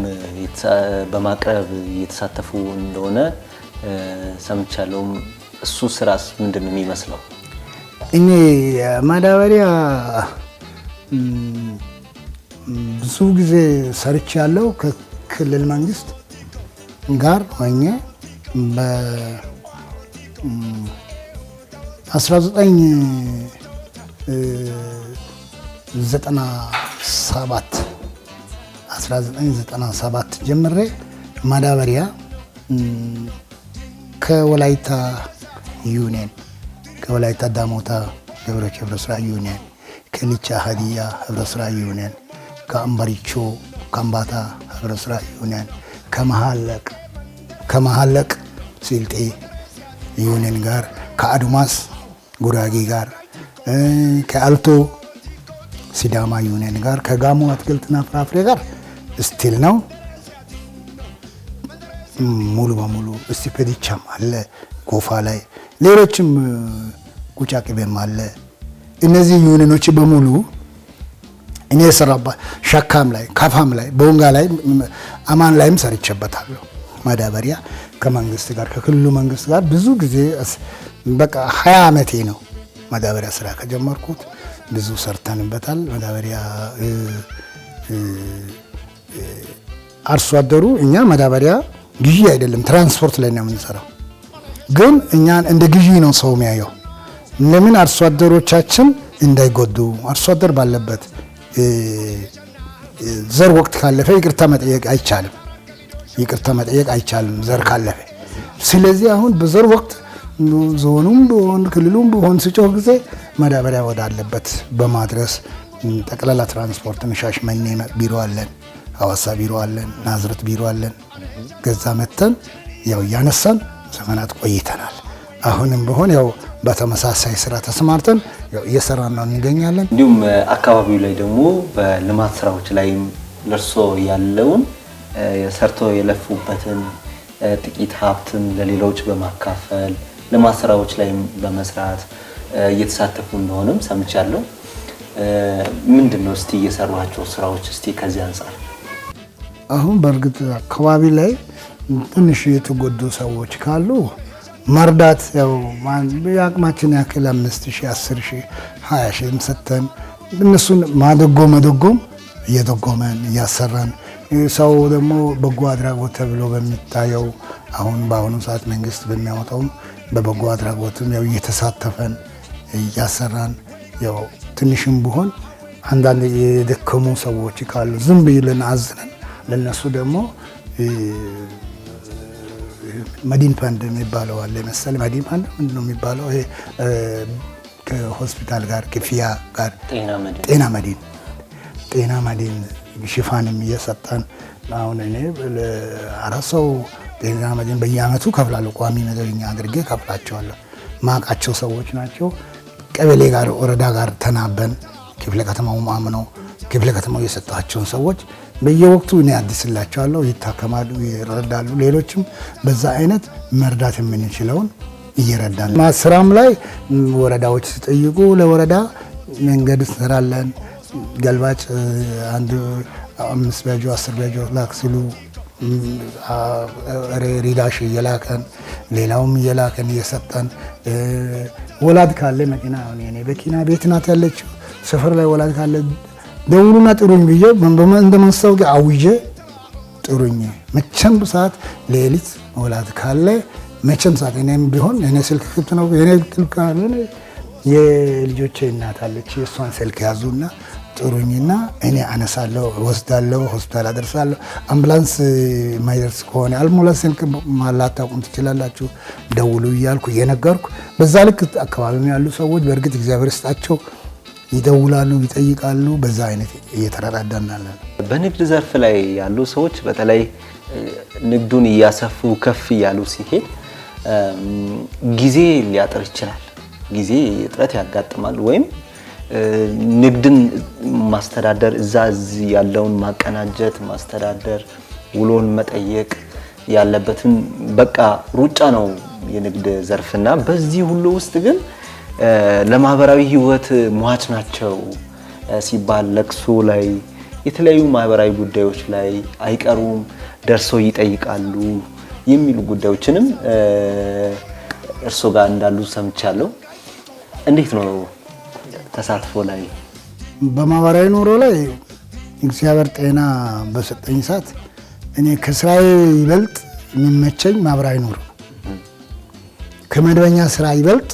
በማቅረብ እየተሳተፉ እንደሆነ ሰምቻለሁ። እሱ ስራስ ምንድን ነው የሚመስለው? እኔ ማዳበሪያ ብዙ ጊዜ ሰርቻለሁ ከክልል መንግስት ጋር ሆኜ በ1997 ጀምሬ ማዳበሪያ ከወላይታ ዩኒየን ከወላይታ ዳሞታ ህብረት ስራ ዩኒየን ከልቻ ሀዲያ ህብረት ስራ ዩኒየን ከአምባሪቾ ካምባታ ህብረት ስራ ዩኒየን ከመሀለቅ ሲልጤ ዩኒየን ጋር ከአድማስ ጉራጌ ጋር ከአልቶ ሲዳማ ዩኒየን ጋር ከጋሞ አትክልትና ፍራፍሬ ጋር ስቲል ነው ሙሉ በሙሉ እስቲፔዲቻም አለ ጎፋ ላይ ሌሎችም ቁጫቅቤም አለ። እነዚህ ዩኒየኖች በሙሉ እኔ የሰራባ ሸካም ላይ ካፋም ላይ ቦንጋ ላይ አማን ላይም ሰርቼበታለሁ። ማዳበሪያ ከመንግስት ጋር ከክልሉ መንግስት ጋር ብዙ ጊዜ በቃ 20 ዓመቴ ነው ማዳበሪያ ስራ ከጀመርኩት። ብዙ ሰርተንበታል። ማዳበሪያ አርሶ አደሩ እኛ ማዳበሪያ ግዢ አይደለም ትራንስፖርት ላይ ነው የምንሰራው፣ ግን እኛን እንደ ግዢ ነው ሰው የሚያየው። ለምን አርሶ አደሮቻችን እንዳይጎዱ አርሶ አደር ባለበት ዘር ወቅት ካለፈ ይቅርታ መጠየቅ አይቻልም ዘር ካለፈ። ስለዚህ አሁን በዘር ወቅት ዞኑም ቢሆን ክልሉም ቢሆን ስጮህ ጊዜ ማዳበሪያ ወዳለበት በማድረስ ጠቅላላ ትራንስፖርት ሻሸመኔ ቢሮ አለን፣ ሐዋሳ ቢሮ አለን፣ ናዝሬት ቢሮ አለን። ገዛ መተን ያው እያነሳን ዘመናት ቆይተናል። አሁንም ቢሆን ያው በተመሳሳይ ስራ ተሰማርተን ያው እየሰራን ነው እንገኛለን። እንዲሁም አካባቢው ላይ ደግሞ በልማት ስራዎች ላይ ለርሶ ያለውን ሰርቶ የለፉበትን ጥቂት ሀብትን ለሌሎች በማካፈል ልማት ስራዎች ላይ በመስራት እየተሳተፉ እንደሆነም ሰምቻለሁ። ምንድነው እስቲ እየሰሯቸው ስራዎች እስቲ ከዚህ አንፃር? አሁን በእርግጥ አካባቢ ላይ ትንሽ የተጎዱ ሰዎች ካሉ መርዳት ያው የአቅማችን ያክል 5,000 10,000 20,000 ሰጥተን እነሱን መደጎም እየደጎመን እያሰራን ሰው ደግሞ በጎ አድራጎት ተብሎ በሚታየው አሁን በአሁኑ ሰዓት መንግስት በሚያወጣው በበጎ አድራጎትም ያው እየተሳተፈን እያሰራን ያው ትንሽም ቢሆን አንዳንድ የደከሙ ሰዎች ካሉ ዝም ብለን አዝነን ለነሱ ደግሞ መዲን ፈንድ የሚባለው አለ መሰለኝ። መዲን ፈንድ ምንድን ነው የሚባለው? ይሄ ከሆስፒታል ጋር ክፍያ ጋር ጤና መዲን ሽፋንም እየሰጠን አሁን እኔ ለአራት ሰው ጤና መዲን በየአመቱ ከፍላለሁ። ቋሚ መደበኛ አድርጌ ከፍላቸዋለሁ። ማቃቸው ሰዎች ናቸው። ቀበሌ ጋር ወረዳ ጋር ተናበን ክፍለ ከተማው ማምነው ክፍለ ከተማው የሰጣቸውን ሰዎች በየወቅቱ እኔ አድስላቸዋለሁ። ይታከማሉ፣ ይረዳሉ። ሌሎችም በዛ አይነት መርዳት የምንችለውን እየረዳን ማስራም ላይ ወረዳዎች ሲጠይቁ ለወረዳ መንገድ እንሰራለን። ገልባጭ አንድ 5 በጆ 10 በጆ ላክ ሲሉ ሪዳሽ እየላከን ሌላውም እየላከን እየሰጠን ወላድ ካለ መኪና እኔ በኪና ቤት ናት ያለችው ሰፈር ላይ ወላድ ካለ ደውሉና ጥሩኝ ብዬ እንደማስታወቂያ አውጄ ጥሩኝ። መቼም ሰዓት ሌሊት ወላድ ካለ መቼም ሰዓት እኔም ቢሆን እኔ ስልክ ክፍት ነው። እኔ ስልክ ካለ የልጆቼ እናት አለች የእሷን ስልክ ያዙና ጥሩኝና እኔ አነሳለሁ፣ ወስዳለሁ፣ ሆስፒታል አደርሳለሁ። አምቡላንስ ማይደርስ ከሆነ አልሞላ ስልክ ማላታቁም ትችላላችሁ ደውሉ እያልኩ እየነገርኩ በዛ ልክ አካባቢው ያሉ ሰዎች በእርግጥ እግዚአብሔር ይስጣቸው ይደውላሉ፣ ይጠይቃሉ። በዛ አይነት እየተረዳዳናለን። በንግድ ዘርፍ ላይ ያሉ ሰዎች በተለይ ንግዱን እያሰፉ ከፍ እያሉ ሲሄድ ጊዜ ሊያጥር ይችላል። ጊዜ እጥረት ያጋጥማል። ወይም ንግድን ማስተዳደር እዚህ ያለውን ማቀናጀት ማስተዳደር ውሎን መጠየቅ ያለበትን በቃ ሩጫ ነው የንግድ ዘርፍና በዚህ ሁሉ ውስጥ ግን ለማህበራዊ ህይወት ሟች ናቸው ሲባል ለቅሶ ላይ የተለያዩ ማህበራዊ ጉዳዮች ላይ አይቀሩም፣ ደርሰው ይጠይቃሉ የሚሉ ጉዳዮችንም እርሶ ጋር እንዳሉ ሰምቻለሁ። እንዴት ነው ተሳትፎ ላይ? በማህበራዊ ኑሮ ላይ እግዚአብሔር ጤና በሰጠኝ ሰዓት እኔ ከስራዬ ይበልጥ የሚመቸኝ ማህበራዊ ኑሮ ከመደበኛ ስራ ይበልጥ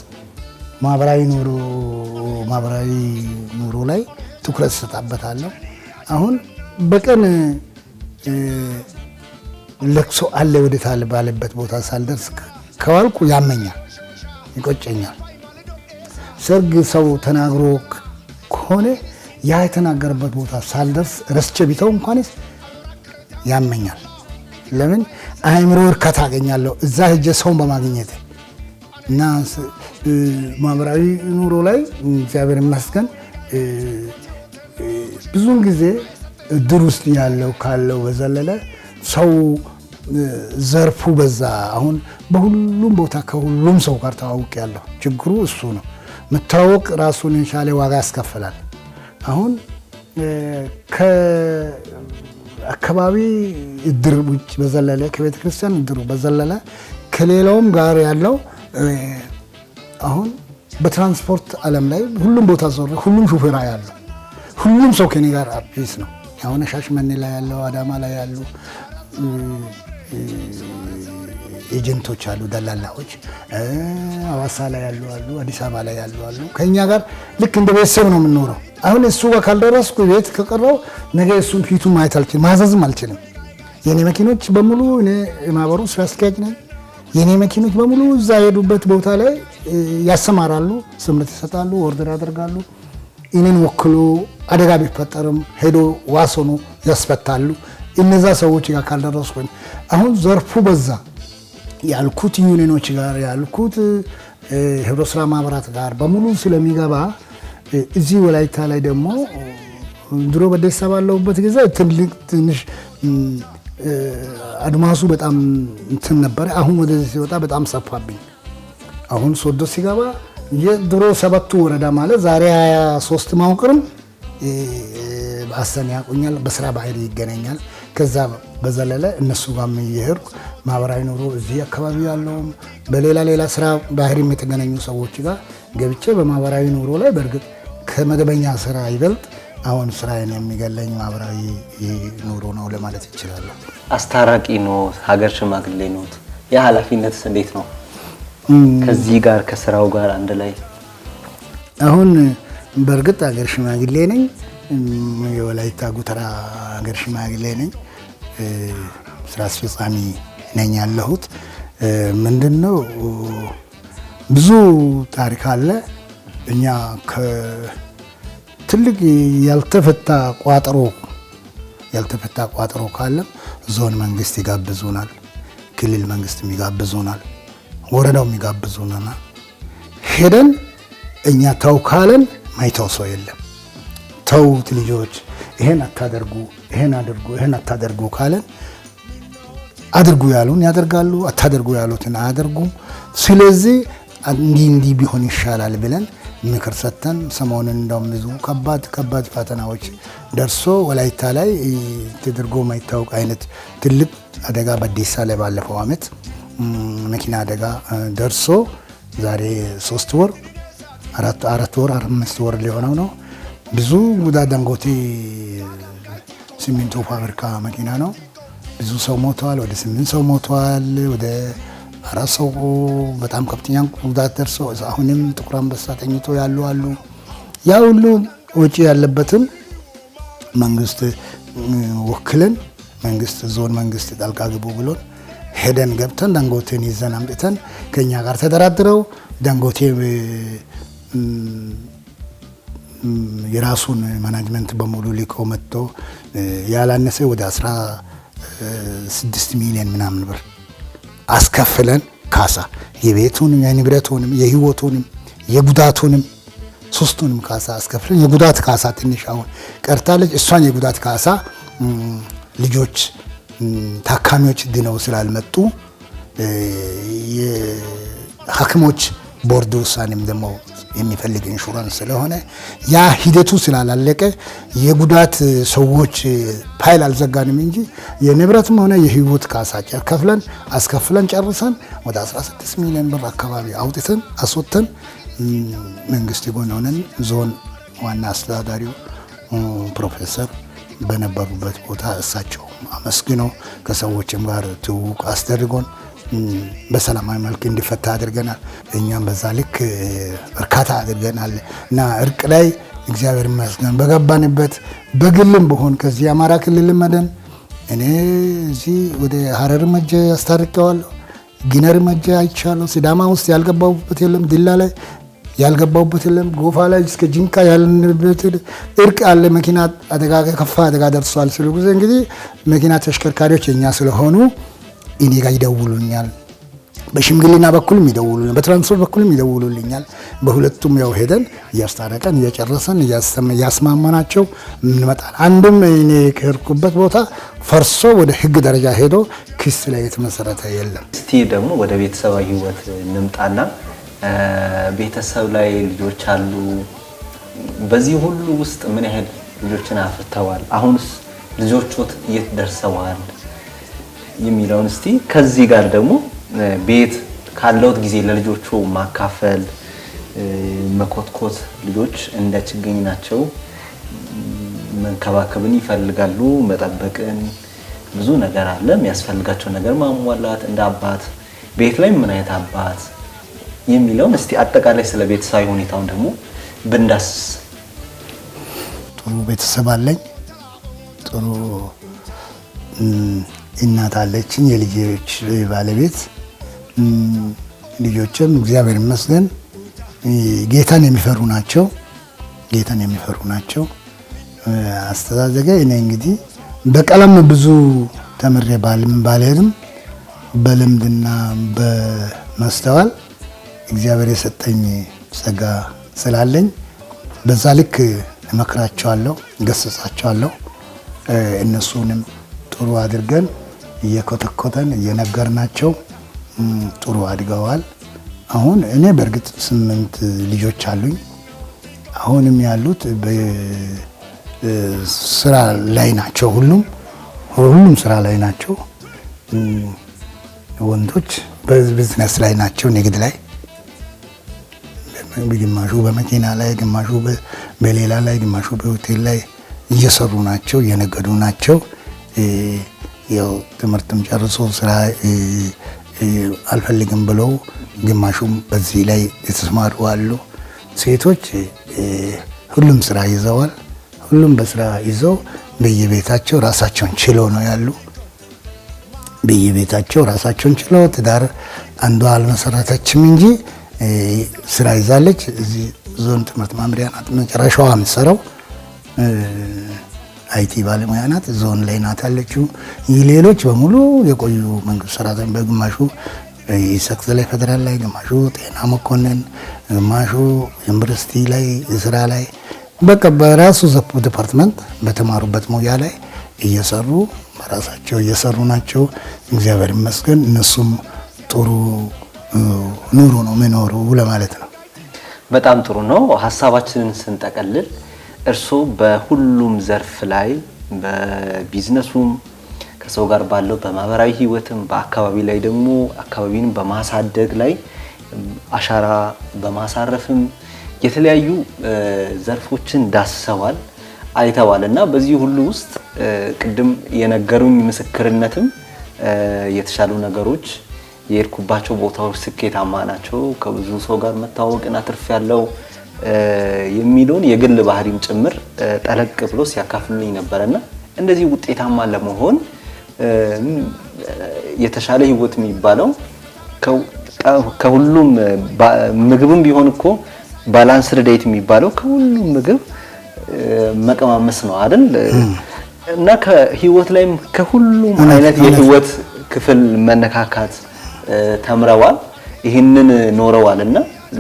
ማህበራዊ ኑሮ ላይ ትኩረት ሰጣበታለሁ። አሁን በቀን ለቅሶ አለ ወደታል ባለበት ቦታ ሳልደርስ ከዋልኩ ያመኛል፣ ይቆጨኛል። ሰርግ ሰው ተናግሮ ከሆነ ያ የተናገረበት ቦታ ሳልደርስ ረስቼ ቢተው እንኳንስ ያመኛል። ለምን አእምሮ እርካታ አገኛለሁ እዛ ሄጄ ሰውን በማግኘት እና ማህበራዊ ኑሮ ላይ እግዚአብሔር ይመስገን ብዙውን ጊዜ እድር ውስጥ ያለው ካለው በዘለለ ሰው ዘርፉ በዛ። አሁን በሁሉም ቦታ ከሁሉም ሰው ጋር ተዋውቄያለሁ። ችግሩ እሱ ነው። መታወቅ ራሱን የቻለ ዋጋ ያስከፍላል። አሁን ከአካባቢ እድር ውጭ በዘለለ ከቤተ ክርስቲያን እድሩ በዘለለ ከሌላውም ጋር ያለው አሁን በትራንስፖርት ዓለም ላይ ሁሉም ቦታ ዞር ሁሉም ሹፌር ያለው ሁሉም ሰው ከኔ ጋር አዲስ ነው። አሁን ሻሽመኔ ላይ ያለው አዳማ ላይ ያሉ ኤጀንቶች አሉ፣ ደላላዎች አዋሳ ላይ ያሉ አሉ፣ አዲስ አበባ ላይ ያሉ አሉ። ከኛ ጋር ልክ እንደ ቤተሰብ ነው የምንኖረው። አሁን እሱ ጋር ካልደረስኩ ቤት ከቀረው ነገ እሱን ፊቱን ማየት አልችልም፣ ማዘዝም አልችልም። የኔ መኪኖች በሙሉ እኔ ማህበሩ ስራ አስኪያጅ ነኝ። የኔ መኪኖች በሙሉ እዛ የሄዱበት ቦታ ላይ ያሰማራሉ፣ ስምረት ይሰጣሉ፣ ኦርደር ያደርጋሉ። እኔን ወክሎ አደጋ ቢፈጠርም ሄዶ ዋሶኑ ያስፈታሉ። እነዛ ሰዎች ጋር ካልደረስኩኝ አሁን ዘርፉ በዛ ያልኩት ዩኒዮኖች ጋር ያልኩት ህብረት ስራ ማህበራት ጋር በሙሉ ስለሚገባ እዚህ ወላይታ ላይ ደግሞ ድሮ በደሳ ባለውበት ጊዜ ትንሽ አድማሱ በጣም እንትን ነበር። አሁን ወደዚህ ሲወጣ በጣም ሰፋብኝ። አሁን ሶዶ ሲገባ የድሮ 7ቱ ወረዳ ማለት ዛሬ 23 ማውቅርም በአሰን ያቆኛል፣ በስራ ባህሪ ይገናኛል። ከዛ በዘለለ እነሱ ጋር እየሄድኩ ማህበራዊ ኑሮ እዚህ አካባቢ ያለውም በሌላ ስራ ባህሪም የተገናኙ ሰዎች ጋር ገብቼ በማህበራዊ ኑሮ ላይ በእርግጥ ከመደበኛ ስራ ይበልጥ አሁን ስራዬን የሚገለኝ ማህበራዊ ኑሮ ነው ለማለት ይችላል። አስታራቂ ነው፣ ሀገር ሽማግሌ ነው። የኃላፊነትስ እንዴት ነው ከዚህ ጋር ከስራው ጋር አንድ ላይ? አሁን በእርግጥ ሀገር ሽማግሌ ነኝ፣ የወላይታ ጉተራ ሀገር ሽማግሌ ነኝ። ስራ አስፈጻሚ ነኝ ያለሁት። ምንድነው ብዙ ታሪክ አለ። እኛ ትልቅ ያልተፈታ ቋጠሮ ካለ ዞን መንግስት ይጋብዙናል፣ ክልል መንግስት ይጋብዙናል፣ ወረዳው ይጋብዙናል። ሄደን እኛ ተው ካለን ማይተው ሰው የለም። ተውት ልጆች ይሄን አታደርጉ፣ ይሄን አድርጉ፣ ይሄን አታደርጉ ካለን አድርጉ ያሉን ያደርጋሉ፣ አታደርጉ ያሉትን አያደርጉም። ስለዚህ እንዲህ ቢሆን ይሻላል ብለን ምክር ሰጥተን ሰሞኑን እንደውም ብዙ ከባድ ፈተናዎች ደርሶ ወላይታ ላይ ተደርጎ የማይታወቅ አይነት ትልቅ አደጋ በዴሳ ላይ ባለፈው አመት መኪና አደጋ ደርሶ ዛሬ 3 ወር 5 ወር ሊሆነው ነው። ብዙ ጉዳት ዳንጎቴ ሲሚንቶ ፋብሪካ መኪና ነው። ብዙ ሰው ሞተዋል። ወደ 8 ሰው ሞተዋል። ወደ 4 ሰው በጣም ከፍተኛ ጉዳት ደርሶ አሁንም ጥቁር አንበሳ ተኝቶ ያሉ አሉ። ያ ሁሉ ወጪ ያለበትም መንግስት ወክለን መንግስት ዞን መንግስት ጣልቃ ግቡ ብሎን ሄደን ገብተን ዳንጎቴን ይዘን አምጥተን ከኛ ጋር ተደራድረው ዳንጎቴ የራሱን ማናጅመንት በሙሉ ሊቆ መጥቶ ያላነሰ ወደ 16 ሚሊዮን ምናምን ብር አስከፍለን ካሳ የቤቱንም የንብረቱንም የህይወቱንም የጉዳቱንም ሶስቱንም ካሳ አስከፍለን የጉዳት ካሳ ትንሽ አሁን ቀርታለች። እሷን የጉዳት ካሳ ልጆች ታካሚዎች ድነው ስላልመጡ የሐኪሞች ቦርድ ውሳኔም ደግሞ የሚፈልግ ኢንሹራንስ ስለሆነ ያ ሂደቱ ስላላለቀ የጉዳት ሰዎች ፋይል አልዘጋንም እንጂ የንብረትም ሆነ የህይወት ካሳ ከፍለን አስከፍለን ጨርሰን ወደ 16 ሚሊዮን ብር አካባቢ አውጥተን አስወጥተን መንግስት ጎን ሆነን ዞን ዋና አስተዳዳሪው ፕሮፌሰር በነበሩበት ቦታ እሳቸው አመስግነው ከሰዎችም ጋር ትውውቅ አስደርጎን በሰላማዊ መልክ እንዲፈታ አድርገናል። እኛም በዛ ልክ እርካታ አድርገናል እና እርቅ ላይ እግዚአብሔር ይመስገን በገባንበት በግልም በሆን ከዚህ አማራ ክልል መደን እኔ እዚህ ወደ ሀረር መጀ አስታርቀዋለሁ፣ ጊነር መጀ አይቻለሁ። ሲዳማ ውስጥ ያልገባሁበት የለም፣ ዲላ ላይ ያልገባሁበት የለም፣ ጎፋ ላይ እስከ ጂንካ ያልንበት እርቅ አለ። መኪና አደጋ ከፋ አደጋ ደርሷል ሲሉ ጊዜ እንግዲህ መኪና ተሽከርካሪዎች የኛ ስለሆኑ እኔ ጋር ይደውሉኛል። በሽምግልና በኩልም ይደውሉልኛል፣ በትራንስፖርት በኩልም ይደውሉልኛል። በሁለቱም ያው ሄደን እያስታረቀን እየጨረሰን እያስማማናቸው እንመጣል። አንድም እኔ ከሄድኩበት ቦታ ፈርሶ ወደ ህግ ደረጃ ሄዶ ክስ ላይ የተመሰረተ የለም። እስቲ ደግሞ ወደ ቤተሰባዊ ህይወት እንምጣና ቤተሰብ ላይ ልጆች አሉ። በዚህ ሁሉ ውስጥ ምን ያህል ልጆችን አፍርተዋል? አሁንስ ልጆቹት የት ደርሰዋል የሚለውን እስቲ ከዚህ ጋር ደግሞ ቤት ካለውት ጊዜ ለልጆቹ ማካፈል መኮትኮት፣ ልጆች እንደ ችግኝ ናቸው፣ መንከባከብን ይፈልጋሉ፣ መጠበቅን ብዙ ነገር አለ የሚያስፈልጋቸው ነገር ማሟላት። እንደ አባት ቤት ላይ ምን አይነት አባት የሚለውን እስቲ አጠቃላይ ስለ ቤተሰባዊ ሁኔታውን ደግሞ ብንዳስ። ጥሩ ቤተሰብ አለኝ። ጥሩ እናት አለችኝ፣ የልጆች ባለቤት። ልጆችም እግዚአብሔር ይመስገን ጌታን የሚፈሩ ናቸው። አስተዳደገ እኔ እንግዲህ በቀለም ብዙ ተምሬ ባልሄድም በልምድና በማስተዋል እግዚአብሔር የሰጠኝ ጸጋ ስላለኝ በዛ ልክ እመክራቸዋለሁ፣ ገስጻቸዋለሁ። እነሱንም ጥሩ አድርገን እየኮተኮተን እየነገርናቸው ጥሩ አድገዋል። አሁን እኔ በእርግጥ 8 ልጆች አሉኝ። አሁንም ያሉት በስራ ላይ ናቸው። ሁሉም ስራ ላይ ናቸው። ወንዶች በቢዝነስ ላይ ናቸው፣ ንግድ ላይ፣ ግማሹ በመኪና ላይ፣ ግማሹ በሌላ ላይ፣ ግማሹ በሆቴል ላይ እየሰሩ ናቸው፣ እየነገዱ ናቸው። ያው ትምህርትም ጨርሶ ስራ አልፈልግም ብለው ግማሹም በዚህ ላይ የተሰማሩ አሉ። ሴቶች ሁሉም ስራ ይዘዋል። ሁሉም በስራ ይዘው በየቤታቸው ራሳቸውን ችለው ነው ያሉ። በየቤታቸው ራሳቸውን ችለው ትዳር አንዷ አልመሰረተችም እንጂ ስራ ይዛለች። እዚህ ዞን ትምህርት መምሪያ ናት መጨረሻዋ የምትሰራው። አይቲ ባለሙያ ናት። ዞን ላይ ናት ያለችው። ሌሎች በሙሉ የቆዩ መንግስት ሰራተኞች በግማሹ ኢሰክስ ላይ ፌደራል ላይ፣ ግማሹ ጤና መኮንን፣ ግማሹ ዩኒቨርሲቲ ላይ ስራ ላይ በቃ በራሱ ዲፓርትመንት በተማሩበት ሙያ ላይ እየሰሩ በራሳቸው እየሰሩ ናቸው። እግዚአብሔር ይመስገን። እነሱም ጥሩ ኑሮ ነው የሚኖሩ ለማለት ነው። በጣም ጥሩ ነው። ሀሳባችንን ስንጠቀልል እርስዎ በሁሉም ዘርፍ ላይ በቢዝነሱም ከሰው ጋር ባለው በማህበራዊ ህይወትም በአካባቢ ላይ ደግሞ አካባቢን በማሳደግ ላይ አሻራ በማሳረፍም የተለያዩ ዘርፎችን ዳሰዋል፣ አይተዋልና በዚህ ሁሉ ውስጥ ቅድም የነገሩኝ ምስክርነትም የተሻሉ ነገሮች የሄድኩባቸው ቦታዎች ስኬታማ ናቸው፣ ከብዙ ሰው ጋር መታወቅና ትርፍ ያለው የሚለውን የግል ባህሪም ጭምር ጠለቅ ብሎ ሲያካፍሉኝ ነበርና እንደዚህ ውጤታማ ለመሆን የተሻለ ህይወት የሚባለው ከሁሉም ምግብም ቢሆን እኮ ባላንስድ ዳይት የሚባለው ከሁሉም ምግብ መቀማመስ ነው አይደል? እና ከህይወት ላይም ከሁሉም አይነት የህይወት ክፍል መነካካት ተምረዋል፣ ይህንን ኖረዋልና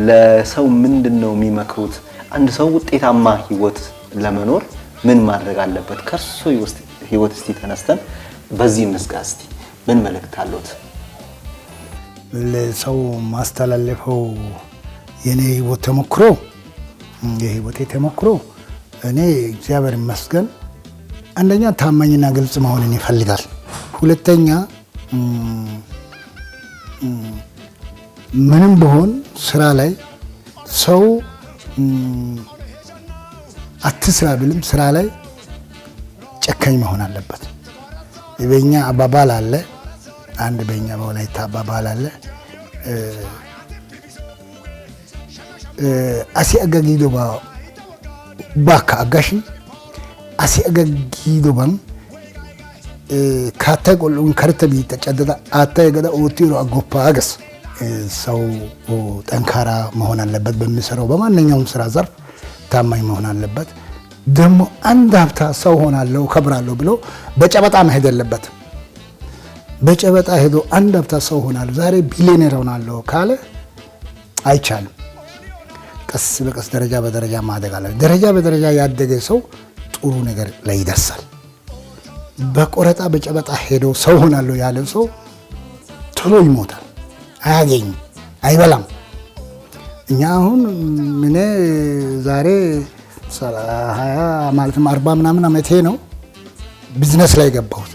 ለሰው ምንድነው የሚመክሩት? አንድ ሰው ውጤታማ ህይወት ለመኖር ምን ማድረግ አለበት? ከርሶ ህይወት እስቲ ተነስተን በዚህ መስጋስቲ ምን መልእክት አለዎት? ለሰው ማስተላለፈው የኔ ህይወት ተሞክሮ የህይወቴ ተሞክሮ እኔ እግዚአብሔር ይመስገን አንደኛ ታማኝና ግልጽ መሆንን ይፈልጋል። ሁለተኛ ምንም ቢሆን ስራ ላይ ሰው አትስራ ብልም ስራ ላይ ጨካኝ መሆን አለበት። በእኛ አባባል አለ፣ አንድ በእኛ በወላይታ አባባል አለ፣ አሲ አጋጊዶ ባካ አጋሽ አሲ አጋጊዶ ባን ካታ ቆሉን ከርተ ቢተጨደዳ አታ የገዳ ኦቲሮ አጎፓ አገስ። ሰው ጠንካራ መሆን አለበት። በሚሰራው በማንኛውም ስራ ዘርፍ ታማኝ መሆን አለበት። ደግሞ አንድ ሀብታ ሰው ሆናለሁ ከብራለሁ ብሎ በጨበጣ መሄድ አለበት። በጨበጣ ሄዶ አንድ ሀብታ ሰው ሆናለሁ ዛሬ ቢሊዮነር ሆናለሁ ካለ አይቻልም። ቀስ በቀስ ደረጃ በደረጃ ማደግ አለ። ደረጃ በደረጃ ያደገ ሰው ጥሩ ነገር ላይ ይደርሳል። በቆረጣ በጨበጣ ሄዶ ሰው ሆናለሁ ያለ ሰው ቶሎ ይሞታል፣ አያገኝም፣ አይበላም። እኛ አሁን ምን ዛሬ 20 ማለትም 40 ምናምን ዓመቴ ነው ቢዝነስ ላይ ገባሁት።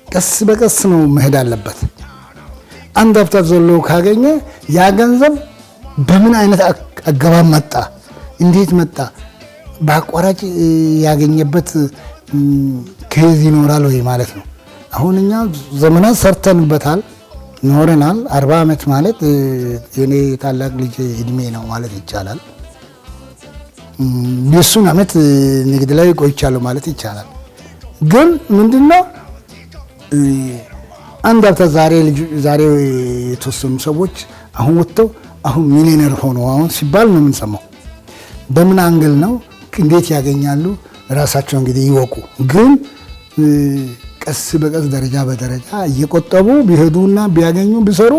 ቀስ በቀስ ነው መሄድ አለበት። አንድ ሀብታ ዘሎ ካገኘ ያ ገንዘብ በምን አይነት አገባብ መጣ፣ እንዴት መጣ፣ በአቋራጭ ያገኘበት ከዚህ ይኖራል ወይ ማለት ነው። አሁን እኛ ዘመናት ሰርተንበታል፣ ኖረናል። 40 ዓመት ማለት የኔ ታላቅ ልጅ እድሜ ነው ማለት ይቻላል። የሱን ዓመት ንግድ ላይ ቆይቻለሁ ማለት ይቻላል። ግን ምንድነው አንድ ሀብታ ዛሬ የተወሰኑ ሰዎች አሁን ወጥተው አሁን ሚሊዮነር ሆኖ አሁን ሲባል ነው የምንሰማው። በምን አንግል ነው እንዴት ያገኛሉ? ራሳቸው እንግዲህ ይወቁ። ግን ቀስ በቀስ ደረጃ በደረጃ እየቆጠቡ ቢሄዱና ቢያገኙ ቢሰሩ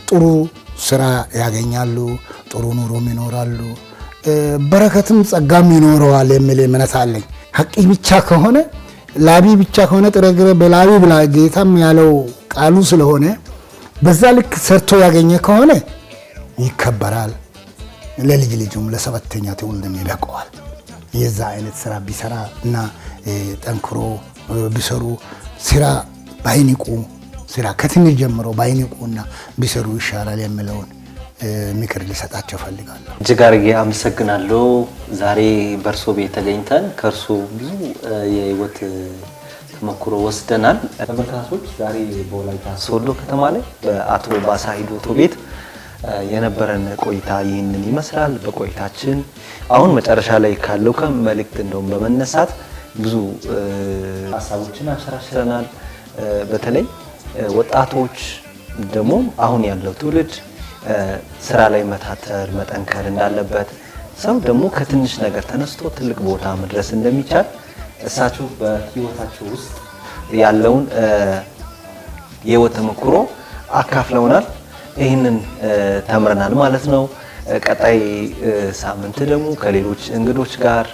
ጥሩ ስራ ያገኛሉ፣ ጥሩ ኑሮም ይኖራሉ፣ በረከትም ጸጋም ይኖረዋል የሚል እምነት አለኝ። ሀቂ ብቻ ከሆነ ላቢ ብቻ ከሆነ ጥረግረ በላቢ ብላ ጌታም ያለው ቃሉ ስለሆነ በዛ ልክ ሰርቶ ያገኘ ከሆነ ይከበራል። ለልጅ ልጁም ለሰባተኛ ትውልድም ይበቃዋል። የዛ አይነት ስራ ቢሰራ እና ጠንክሮ ቢሰሩ ስራ ባይንቁ ስራ ከትንሽ ጀምሮ ባይንቁና ቢሰሩ ይሻላል የሚለውን ምክር ልሰጣቸው ፈልጋለሁ። እጅግ አድርጌ አመሰግናለሁ። ዛሬ በእርሶ ቤት ተገኝተን ከእርሶ ብዙ የህይወት ተሞክሮ ወስደናል። ተመልካቾች ዛሬ በወላይታ ሶዶ ከተማ ላይ በአቶ ባሳ ሂዶቶ ቤት የነበረን ቆይታ ይህንን ይመስላል። በቆይታችን አሁን መጨረሻ ላይ ካለው ከመልእክት እንደውም በመነሳት ብዙ ሀሳቦችን አንሸራሽረናል። በተለይ ወጣቶች ደግሞ አሁን ያለው ትውልድ ስራ ላይ መታተር መጠንከር እንዳለበት፣ ሰው ደግሞ ከትንሽ ነገር ተነስቶ ትልቅ ቦታ መድረስ እንደሚቻል እሳቸው በህይወታቸው ውስጥ ያለውን የህይወት ተሞክሮ አካፍለውናል። ይህንን ተምረናል ማለት ነው። ቀጣይ ሳምንት ደግሞ ከሌሎች እንግዶች ጋር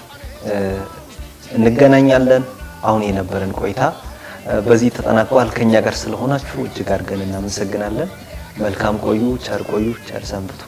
እንገናኛለን። አሁን የነበረን ቆይታ በዚህ ተጠናቋል። ከኛ ጋር ስለሆናችሁ እጅግ አድርገን እናመሰግናለን። መልካም ቆዩ፣ ቸር ቆዩ፣ ቸር ሰንብቱ።